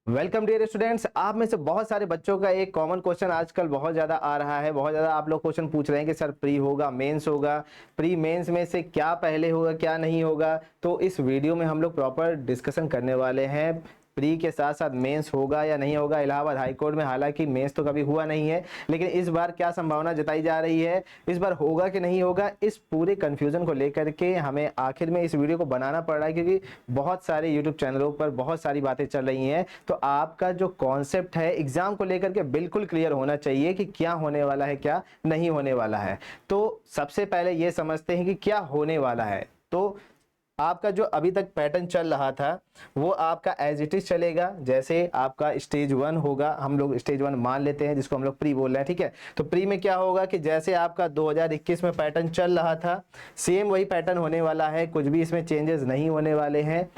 Welcome dear students. आप में से बहुत सारे बच्चों का एक कॉमन क्वेश्चन आजकल बहुत ज़्यादा आ रहा है। बहुत ज़्यादा आप लोग क्वेश्चन पूछ रहे हैं कि सर प्री होगा मेंस होगा, प्री मेंस में से क्या पहले होगा क्या नहीं होगा। तो इस वीडियो में हम लोग प्रॉपर डिस्कशन करने वाले हैं प्री के साथ साथ मेंस होगा या नहीं होगा। इलाहाबाद हाई कोर्ट में हालांकि मेंस तो कभी हुआ नहीं है, लेकिन इस बार क्या संभावना जताई जा रही है, इस बार होगा कि नहीं होगा, इस पूरे कंफ्यूजन को लेकर के हमें आखिर में इस वीडियो को बनाना पड़ रहा है, क्योंकि बहुत सारे यूट्यूब चैनलों पर बहुत सारी बातें चल रही हैं। तो आपका जो कॉन्सेप्ट है एग्जाम को लेकर के बिल्कुल क्लियर होना चाहिए कि क्या होने वाला है क्या नहीं होने वाला है। तो सबसे पहले ये समझते हैं कि क्या होने वाला है। तो आपका जो अभी तक पैटर्न चल रहा था वो आपका एज इट इज चलेगा। जैसे आपका स्टेज 1 होगा, हम लोग स्टेज 1 मान लेते हैं जिसको हम लोग प्री बोल रहे हैं, ठीक है। तो प्री में क्या होगा कि जैसे आपका 2021 में पैटर्न चल रहा था सेम वही पैटर्न होने वाला है, कुछ भी इसमें चेंजेस नहीं होने वाले हैं।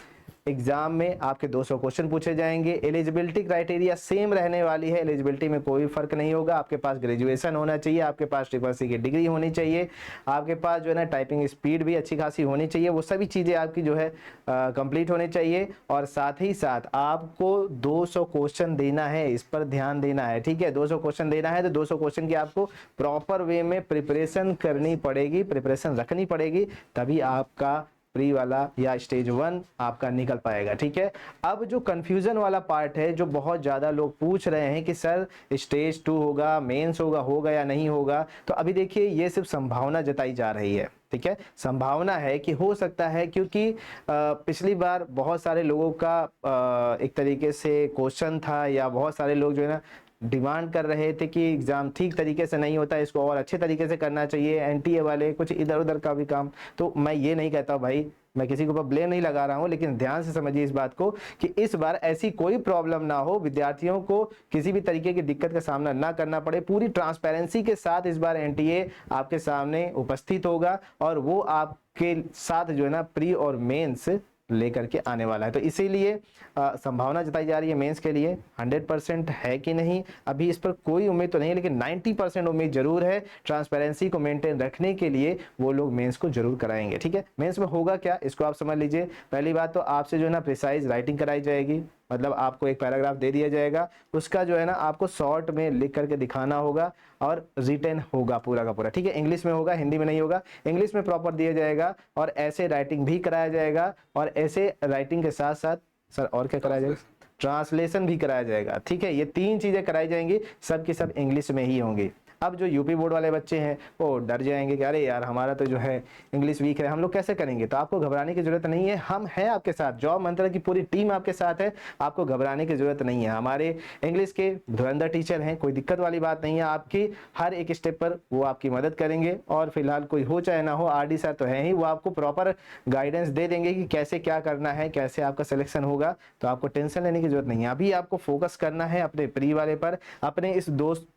एग्जाम में आपके 200 क्वेश्चन पूछे जाएंगे। एलिजिबिलिटी क्राइटेरिया सेम रहने वाली है, एलिजिबिलिटी में कोई फर्क नहीं होगा। आपके पास ग्रेजुएशन होना चाहिए, आपके पास ट्रिपल की डिग्री होनी चाहिए, आपके पास जो है ना टाइपिंग स्पीड भी अच्छी खासी होनी चाहिए। वो सभी चीज़ें आपकी जो है कंप्लीट होनी चाहिए। और साथ ही साथ आपको 200 क्वेश्चन देना है, इस पर ध्यान देना है, ठीक है। 200 क्वेश्चन देना है तो 200 क्वेश्चन की आपको प्रॉपर वे में प्रिपरेशन करनी पड़ेगी, प्रिपरेशन रखनी पड़ेगी, तभी आपका प्री वाला या स्टेज 1 आपका निकल पाएगा, ठीक है। अब जो कंफ्यूजन वाला पार्ट है, जो बहुत ज्यादा लोग पूछ रहे हैं कि सर स्टेज 2 होगा मेंस होगा या नहीं होगा, तो अभी देखिए ये सिर्फ संभावना जताई जा रही है, ठीक है। संभावना है कि हो सकता है, क्योंकि पिछली बार बहुत सारे लोगों का एक तरीके से क्वेश्चन था, या बहुत सारे लोग जो है ना डिमांड कर रहे थे कि एग्जाम ठीक तरीके से नहीं होता, इसको और अच्छे तरीके से करना चाहिए, एनटीए वाले कुछ इधर उधर का भी काम। तो मैं ये नहीं कहता भाई, मैं किसी के ऊपर ब्लेम नहीं लगा रहा हूं, लेकिन ध्यान से समझिए इस बात को कि इस बार ऐसी कोई प्रॉब्लम ना हो, विद्यार्थियों को किसी भी तरीके की दिक्कत का सामना ना करना पड़े। पूरी ट्रांसपेरेंसी के साथ इस बार एनटीए आपके सामने उपस्थित होगा और वो आपके साथ जो है ना प्री और मेंस लेकर के आने वाला है। तो इसीलिए संभावना जताई जा रही है मेंस के लिए। 100% है कि नहीं अभी इस पर कोई उम्मीद तो नहीं है, लेकिन 90% उम्मीद जरूर है। ट्रांसपेरेंसी को मेंटेन रखने के लिए वो लोग मेंस को जरूर कराएंगे, ठीक है। मेंस में होगा क्या इसको आप समझ लीजिए। पहली बात तो आपसे जो है ना प्रिसाइज राइटिंग कराई जाएगी, मतलब आपको एक पैराग्राफ दे दिया जाएगा, उसका जो है ना आपको शॉर्ट में लिख करके दिखाना होगा और रिटेन होगा पूरा का पूरा, ठीक है। इंग्लिश में होगा, हिंदी में नहीं होगा, इंग्लिश में प्रॉपर दिया जाएगा। और ऐसे राइटिंग भी कराया जाएगा, और ऐसे राइटिंग के साथ साथ सर और क्या कराया जाएगा, ट्रांसलेशन भी कराया जाएगा, ठीक है। ये 3 चीजें कराई जाएंगी, सब की सब इंग्लिश में ही होंगी। अब जो यूपी बोर्ड वाले बच्चे हैं वो डर जाएंगे कि अरे यार हमारा तो जो है इंग्लिश वीक है, हम लोग कैसे करेंगे। तो आपको घबराने की जरूरत नहीं है, हम हैं आपके साथ, जॉब मंत्र की पूरी टीम आपके साथ है, आपको घबराने की जरूरत नहीं है। हमारे इंग्लिश के धुरंधर टीचर हैं, कोई दिक्कत वाली बात नहीं है। आपकी हर एक स्टेप पर वो आपकी मदद करेंगे, और फिलहाल कोई हो चाहे ना हो, आरडी सर तो है ही, वो आपको प्रॉपर गाइडेंस दे देंगे कि कैसे क्या करना है, कैसे आपका सिलेक्शन होगा। तो आपको टेंशन लेने की जरूरत नहीं है। अभी आपको फोकस करना है अपने प्री वाले पर, अपने इस दोस्त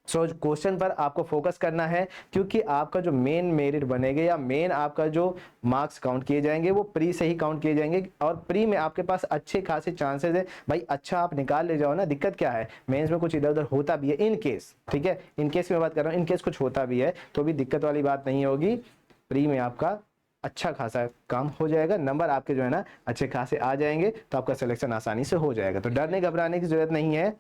क्वेश्चन पर आपको फोकस करना है, क्योंकि आपका जो मेन मेरिट बनेगा या मेन आपका जो मार्क्स काउंट किए जाएंगे वो प्री से ही काउंट किए जाएंगे। और प्री में आपके पास अच्छे खासे चांसेस है भाई, अच्छा आप निकाल ले जाओ ना। दिक्कत क्या है, मेंस में कुछ इधर उधर होता भी है इन केस, ठीक है, इन केस में बात कर रहा हूँ, इन केस कुछ होता भी है तो भी दिक्कत वाली बात नहीं होगी। प्री में आपका अच्छा खासा काम हो जाएगा, नंबर आपके जो है ना अच्छे खासे आ जाएंगे, तो आपका सिलेक्शन आसानी से हो जाएगा। तो डरने घबराने की जरूरत नहीं है।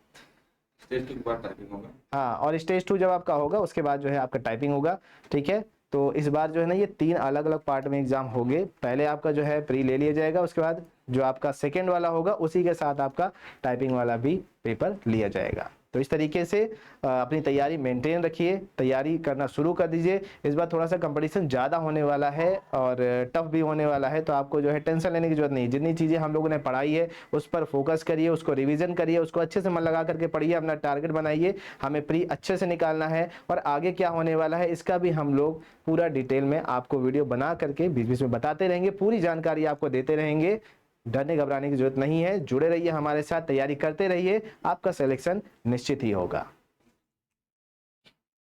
स्टेज 2 के बाद टाइपिंग होगा। हाँ, और स्टेज 2 जब आपका होगा उसके बाद जो है आपका टाइपिंग होगा, ठीक है। तो इस बार जो है ना ये 3 अलग अलग पार्ट में एग्जाम होंगे। पहले आपका जो है प्री ले लिया जाएगा, उसके बाद जो आपका सेकेंड वाला होगा उसी के साथ आपका टाइपिंग वाला भी पेपर लिया जाएगा। तो इस तरीके से अपनी तैयारी मेंटेन रखिए, तैयारी करना शुरू कर दीजिए। इस बार थोड़ा सा कंपटीशन ज़्यादा होने वाला है और टफ भी होने वाला है, तो आपको जो है टेंशन लेने की जरूरत नहीं। जितनी चीज़ें हम लोगों ने पढ़ाई है उस पर फोकस करिए, उसको रिवीजन करिए, उसको अच्छे से मन लगा करके पढ़िए, अपना टारगेट बनाइए। हमें प्री अच्छे से निकालना है, और आगे क्या होने वाला है इसका भी हम लोग पूरा डिटेल में आपको वीडियो बना करके बीच बीच में बताते रहेंगे, पूरी जानकारी आपको देते रहेंगे। डरने घबराने की जरूरत नहीं है, जुड़े रहिए हमारे साथ, तैयारी करते रहिए, आपका सिलेक्शन निश्चित ही होगा।